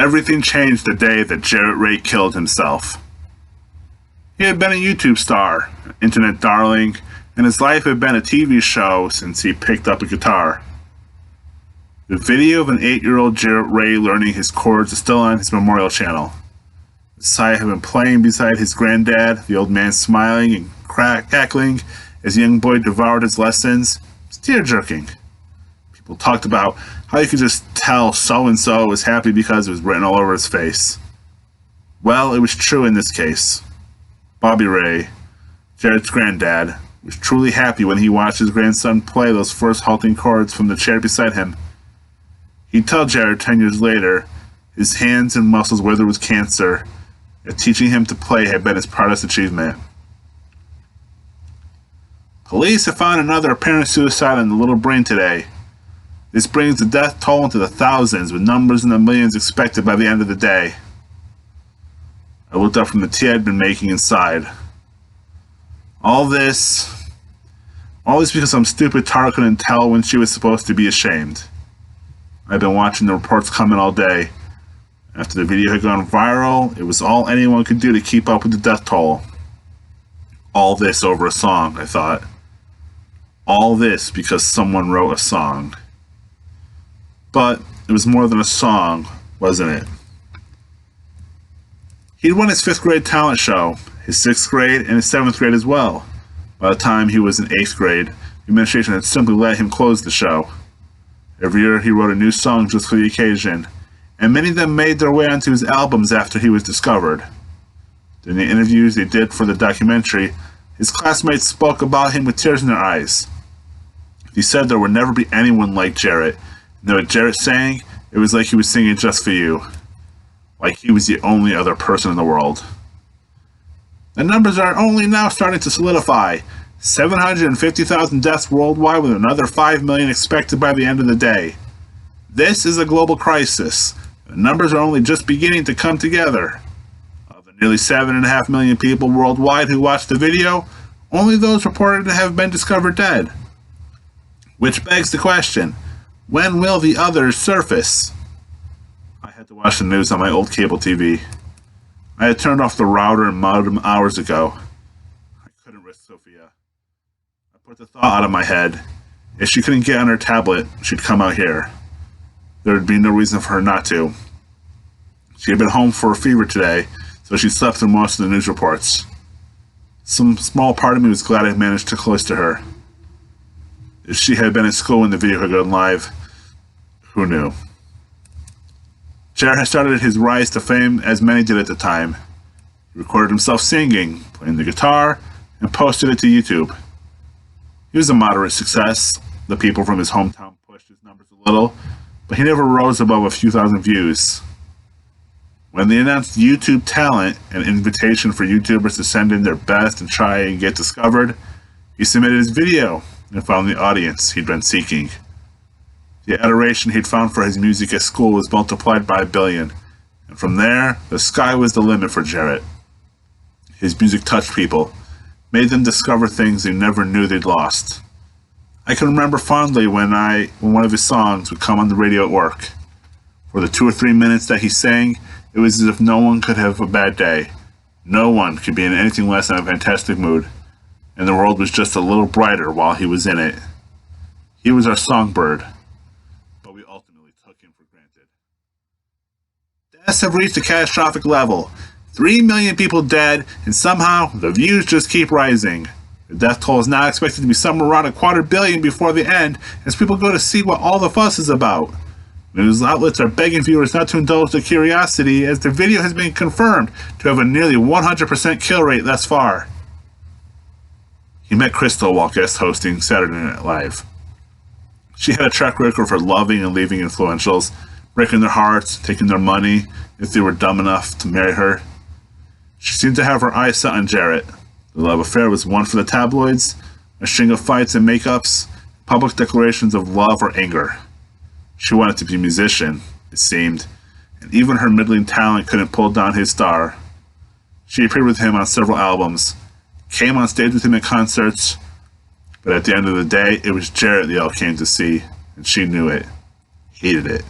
Everything changed the day that Jarret Ray killed himself. He had been a YouTube star, an internet darling, and his life had been a TV show since he picked up a guitar. The video of an 8-year-old Jarret Ray learning his chords is still on his memorial channel. The sight had been playing beside his granddad, the old man smiling and cackling as the young boy devoured his lessons. It's tear-jerking. People talked about how you could just tell so-and-so was happy because it was written all over his face. Well, it was true in this case. Bobby Ray, Jarret's granddad, was truly happy when he watched his grandson play those first halting chords from the chair beside him. He'd tell Jarret 10 years later, his hands and muscles withered with cancer, that teaching him to play had been his proudest achievement. Police have found another apparent suicide in the Little Brain today. This brings the death toll into the thousands, with numbers in the millions expected by the end of the day. I looked up from the tea I'd been making inside. All this because some stupid tar couldn't tell when she was supposed to be ashamed. I've been watching the reports come in all day. After the video had gone viral, it was all anyone could do to keep up with the death toll. All this over a song, I thought. All this because someone wrote a song. But it was more than a song, wasn't it? He'd won his 5th grade talent show, his 6th grade, and his 7th grade as well. By the time he was in 8th grade, the administration had simply let him close the show. Every year he wrote a new song just for the occasion, and many of them made their way onto his albums after he was discovered. During the interviews they did for the documentary, his classmates spoke about him with tears in their eyes. He said there would never be anyone like Jarret, and what Jarret sang, it was like he was singing just for you. Like he was the only other person in the world. The numbers are only now starting to solidify. 750,000 deaths worldwide, with another 5 million expected by the end of the day. This is a global crisis. The numbers are only just beginning to come together. Of the nearly 7.5 million people worldwide who watched the video, only those reported to have been discovered dead. Which begs the question, when will the others surface? I had to watch the news on my old cable TV. I had turned off the router and modem hours ago. I couldn't risk Sophia. I put the thought out of my head. If she couldn't get on her tablet, she'd come out here. There would be no reason for her not to. She had been home for a fever today, so she slept through most of the news reports. Some small part of me was glad I managed to cloister her. If she had been in school when the video had gone live, who knew? Jarret had started his rise to fame as many did at the time. He recorded himself singing, playing the guitar, and posted it to YouTube. He was a moderate success. The people from his hometown pushed his numbers a little, but he never rose above a few thousand views. When they announced YouTube Talent, an invitation for YouTubers to send in their best and try and get discovered, he submitted his video and found the audience he'd been seeking. The adoration he'd found for his music at school was multiplied by 1 billion, and from there, the sky was the limit for Jarret. His music touched people, made them discover things they never knew they'd lost. I can remember fondly when one of his songs would come on the radio at work. For the 2 or 3 minutes that he sang, it was as if no one could have a bad day. No one could be in anything less than a fantastic mood, and the world was just a little brighter while he was in it. He was our songbird, but we ultimately took him for granted. Deaths have reached a catastrophic level. 3 million people dead, and somehow the views just keep rising. The death toll is now expected to be somewhere around 250 million before the end, as people go to see what all the fuss is about. News outlets are begging viewers not to indulge their curiosity, as the video has been confirmed to have a nearly 100% kill rate thus far. He met Crystal while guest hosting Saturday Night Live. She had a track record for loving and leaving influentials, breaking their hearts, taking their money if they were dumb enough to marry her. She seemed to have her eyes set on Jarret. The love affair was one for the tabloids, a string of fights and makeups, public declarations of love or anger. She wanted to be a musician, it seemed, and even her middling talent couldn't pull down his star. She appeared with him on several albums, came on stage with him at concerts, but at the end of the day, it was Jarret they all came to see, and she knew it, hated it.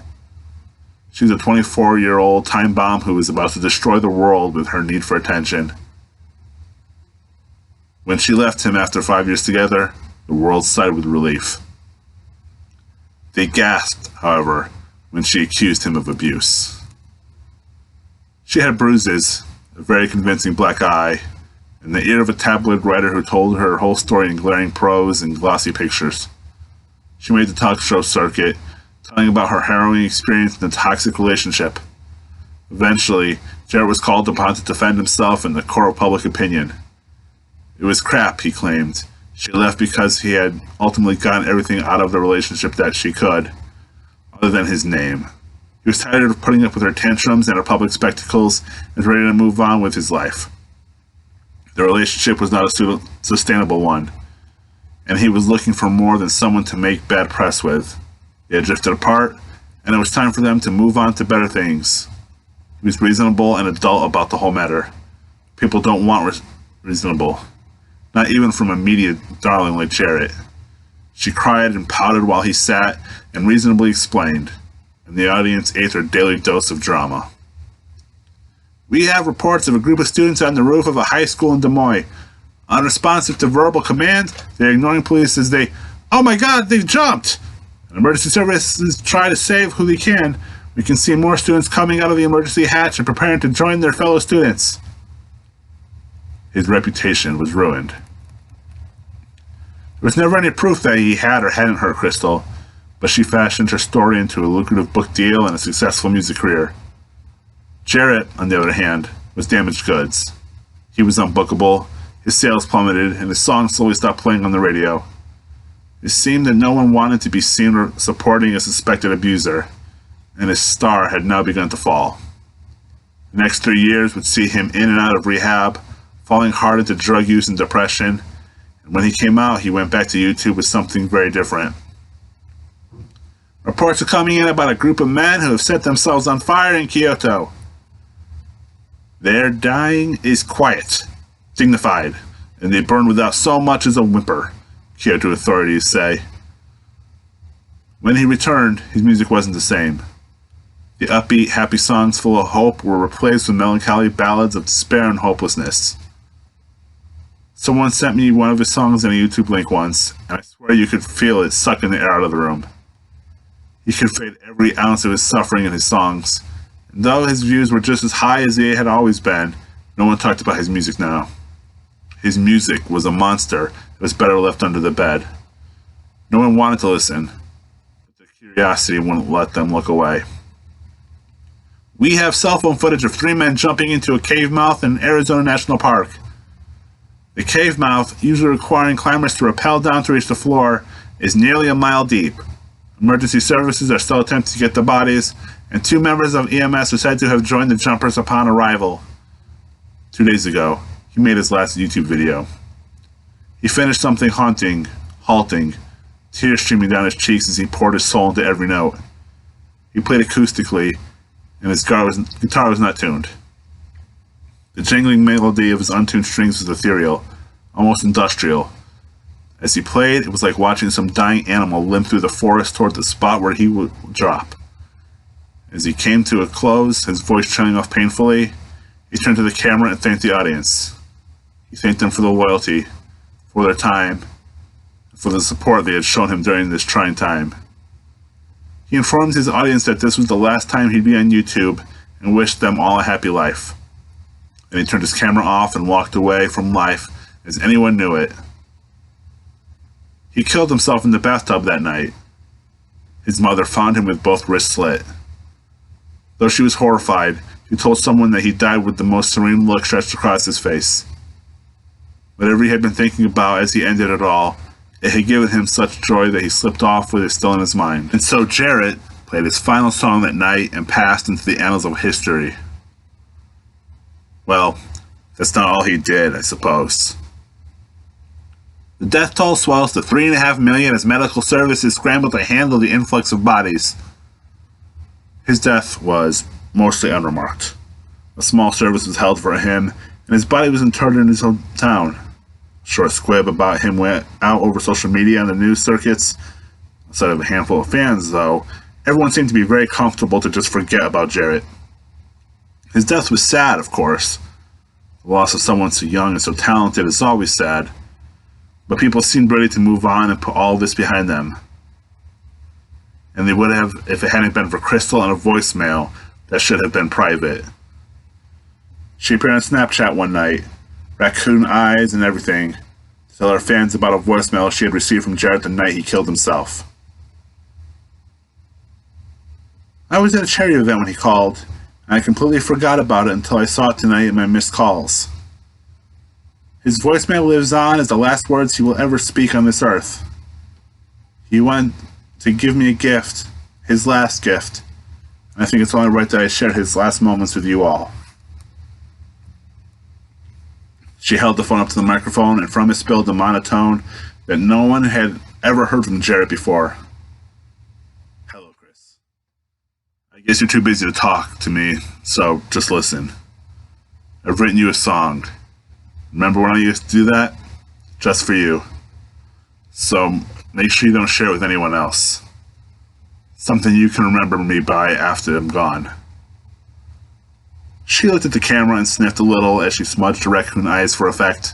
She was a 24-year-old time bomb who was about to destroy the world with her need for attention. When she left him after 5 years together, the world sighed with relief. They gasped, however, when she accused him of abuse. She had bruises, a very convincing black eye, and the ear of a tabloid writer who told her whole story in glaring prose and glossy pictures. She made the talk show circuit, telling about her harrowing experience in a toxic relationship. Eventually, Jarret was called upon to defend himself in the court of public opinion. It was crap, he claimed. She left because he had ultimately gotten everything out of the relationship that she could, other than his name. He was tired of putting up with her tantrums and her public spectacles and was ready to move on with his life. The relationship was not a sustainable one, and he was looking for more than someone to make bad press with. They had drifted apart, and it was time for them to move on to better things. He was reasonable and adult about the whole matter. People don't want reasonable, not even from a media darling like Jarret. She cried and pouted while he sat and reasonably explained, and the audience ate their daily dose of drama. We have reports of a group of students on the roof of a high school in Des Moines. Unresponsive to verbal command, they're ignoring police as they, "Oh my God, they jumped!" And emergency services try to save who they can. We can see more students coming out of the emergency hatch and preparing to join their fellow students. His reputation was ruined. There was never any proof that he had or hadn't hurt Crystal, but she fashioned her story into a lucrative book deal and a successful music career. Jarret, on the other hand, was damaged goods. He was unbookable, his sales plummeted, and his songs slowly stopped playing on the radio. It seemed that no one wanted to be seen or supporting a suspected abuser, and his star had now begun to fall. The next 3 years would see him in and out of rehab, falling hard into drug use and depression, and when he came out, he went back to YouTube with something very different. Reports are coming in about a group of men who have set themselves on fire in Kyoto. Their dying is quiet, dignified, and they burn without so much as a whimper, Kyoto authorities say. When he returned, his music wasn't the same. The upbeat, happy songs full of hope were replaced with melancholy ballads of despair and hopelessness. Someone sent me one of his songs in a YouTube link once, and I swear you could feel it sucking the air out of the room. He conveyed every ounce of his suffering in his songs, and though his views were just as high as they had always been, no one talked about his music now. His music was a monster that was better left under the bed. No one wanted to listen, but their curiosity wouldn't let them look away. We have cell phone footage of 3 men jumping into a cave mouth in Arizona National Park. The cave mouth, usually requiring climbers to rappel down to reach the floor, is nearly a mile deep. Emergency services are still attempting to get the bodies, and 2 members of EMS are said to have joined the jumpers upon arrival. 2 days ago, he made his last YouTube video. He finished something haunting, halting, tears streaming down his cheeks as he poured his soul into every note. He played acoustically, and his guitar was not tuned. The jangling melody of his untuned strings was ethereal, almost industrial. As he played, it was like watching some dying animal limp through the forest toward the spot where he would drop. As he came to a close, his voice trailing off painfully, he turned to the camera and thanked the audience. He thanked them for the loyalty, for their time, and for the support they had shown him during this trying time. He informed his audience that this was the last time he'd be on YouTube and wished them all a happy life. Then he turned his camera off and walked away from life as anyone knew it. He killed himself in the bathtub that night. His mother found him with both wrists slit. Though she was horrified, he told someone that he died with the most serene look stretched across his face. Whatever he had been thinking about as he ended it all, it had given him such joy that he slipped off with it still in his mind. And so Jarret played his final song that night and passed into the annals of history. Well, that's not all he did, I suppose. The death toll swells to 3.5 million as medical services scramble to handle the influx of bodies. His death was mostly unremarked. A small service was held for him, and his body was interred in his hometown. A short squib about him went out over social media and the news circuits. Outside of a handful of fans, though, Everyone seemed to be very comfortable to just forget about Jarret. His death was sad, of course. The loss of someone so young and so talented is always sad, but people seemed ready to move on and put all this behind them. And they would have if it hadn't been for Crystal and a voicemail that should have been private. She appeared on Snapchat one night, raccoon eyes and everything, to tell her fans about a voicemail she had received from Jarret the night he killed himself. I was at a charity event when he called, and I completely forgot about it until I saw it tonight in my missed calls. His voicemail lives on as the last words he will ever speak on this earth. He wanted to give me a gift, his last gift, and I think it's only right that I share his last moments with you all. She held the phone up to the microphone, and from it spilled a monotone that no one had ever heard from Jarret before. Hello, Chris. I guess you're too busy to talk to me, so just listen. I've written you a song. Remember when I used to do that? Just for you. So make sure you don't share it with anyone else. Something you can remember me by after I'm gone. She looked at the camera and sniffed a little as she smudged her raccoon eyes for effect.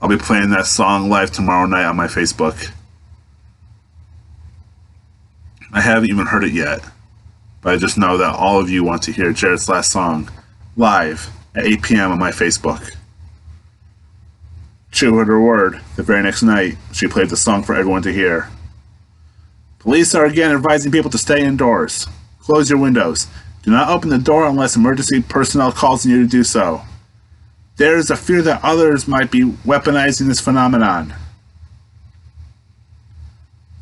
I'll be playing that song live tomorrow night on my Facebook. I haven't even heard it yet, but I just know that all of you want to hear Jarret's last song live at 8 p.m. on my Facebook. True to her word, the very next night, she played the song for everyone to hear. Police are again advising people to stay indoors. Close your windows. Do not open the door unless emergency personnel calls on you to do so. There is a fear that others might be weaponizing this phenomenon.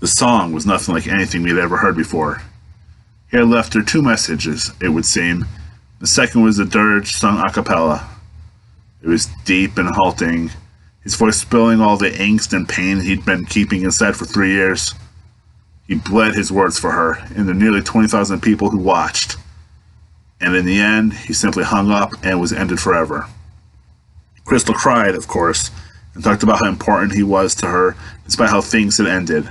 The song was nothing like anything we had ever heard before. He had left her two messages, it would seem. The second was the Dirge sung a cappella. It was deep and halting, his voice spilling all the angst and pain he'd been keeping inside for 3 years. He bled his words for her and the nearly 20,000 people who watched. And in the end, he simply hung up and was ended forever. Crystal cried, of course, and talked about how important he was to her despite how things had ended.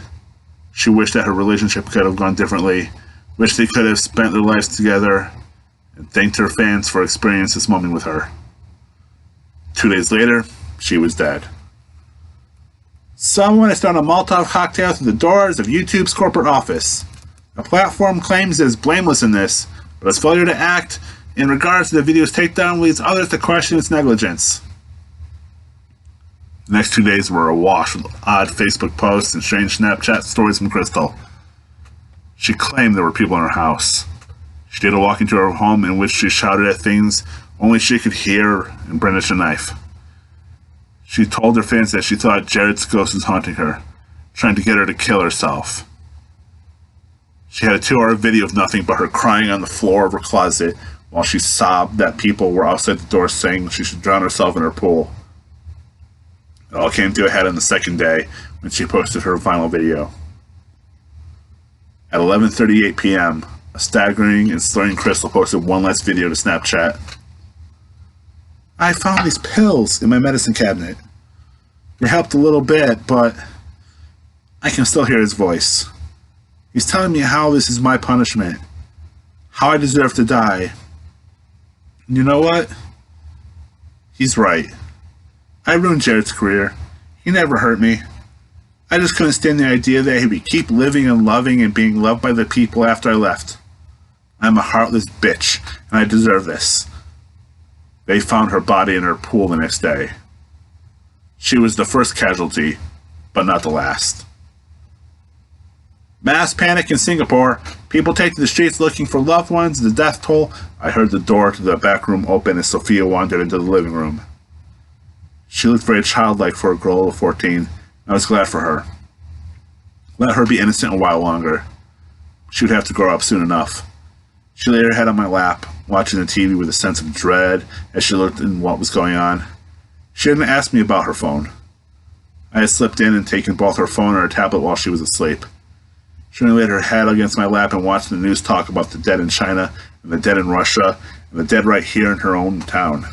She wished that her relationship could have gone differently, wished they could have spent their lives together, and thanked her fans for experiencing this moment with her. 2 days later, she was dead. Someone has thrown a Molotov cocktail through the doors of YouTube's corporate office. A platform claims it is blameless in this, but its failure to act in regards to the video's takedown leads others to question its negligence. The next 2 days were awash with odd Facebook posts and strange Snapchat stories from Crystal. She claimed there were people in her house. She did a walk into her home in which she shouted at things only she could hear and brandished a knife. She told her fans that she thought Jarret's ghost was haunting her, trying to get her to kill herself. She had a 2-hour video of nothing but her crying on the floor of her closet while she sobbed that people were outside the door saying she should drown herself in her pool. It all came to a head on the second day when she posted her final video. At 11:38 p.m., a staggering and slurring Crystal posted one last video to Snapchat. I found these pills in my medicine cabinet. They helped a little bit, but I can still hear his voice. He's telling me how this is my punishment, how I deserve to die. And you know what? He's right. I ruined Jarret's career. He never hurt me. I just couldn't stand the idea that he would keep living and loving and being loved by the people after I left. I'm a heartless bitch, and I deserve this. They found her body in her pool the next day. She was the first casualty, but not the last. Mass panic in Singapore. People take to the streets looking for loved ones. The death toll. I heard the door to the back room open as Sophia wandered into the living room. She looked very childlike for a girl of 14. I was glad for her. Let her be innocent a while longer. She would have to grow up soon enough. She laid her head on my lap, watching the TV with a sense of dread as she looked in what was going on. She hadn't asked me about her phone. I had slipped in and taken both her phone and her tablet while she was asleep. She only laid her head against my lap and watched the news talk about the dead in China, and the dead in Russia, and the dead right here in her own town.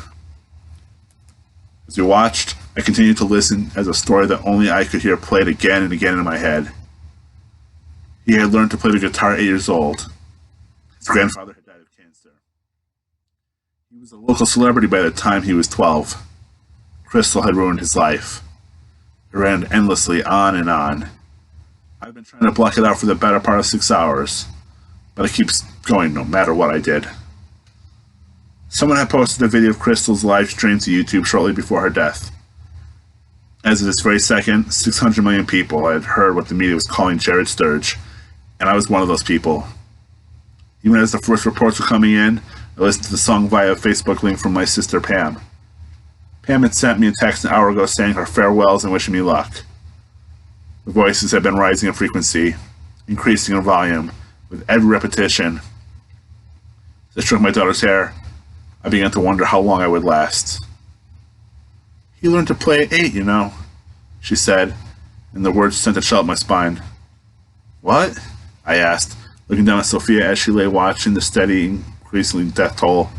As we watched, I continued to listen as a story that only I could hear played again and again in my head. He had learned to play the guitar at 8 years old. His grandfather had died of cancer. He was a local celebrity by the time he was 12. Crystal had ruined his life. It ran endlessly on and on. I've been trying to block it out for the better part of 6 hours, but it keeps going no matter what I did. Someone had posted a video of Crystal's live stream to YouTube shortly before her death. As of this very second, 600 million people had heard what the media was calling Jarret's Dirge, and I was one of those people. Even as the first reports were coming in, I listened to the song via a Facebook link from my sister Pam. Pam had sent me a text an hour ago saying her farewells and wishing me luck. The voices had been rising in frequency, increasing in volume, with every repetition. As I stroked my daughter's hair, I began to wonder how long I would last. "He learned to play at 8, you know," she said, and the words sent a chill up my spine. "What?" I asked, looking down at Sophia as she lay watching the steady, increasing death toll.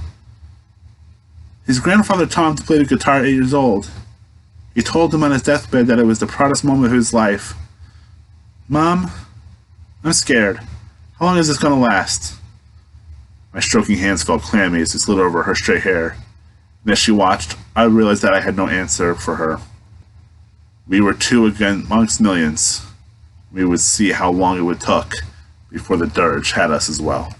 "His grandfather taught him to play the guitar at 8 years old. He told him on his deathbed that it was the proudest moment of his life. Mom, I'm scared. How long is this going to last?" My stroking hands felt clammy as it slid over her straight hair, and as she watched, I realized that I had no answer for her. We were two again amongst millions. We would see how long it would take before the Dirge had us as well.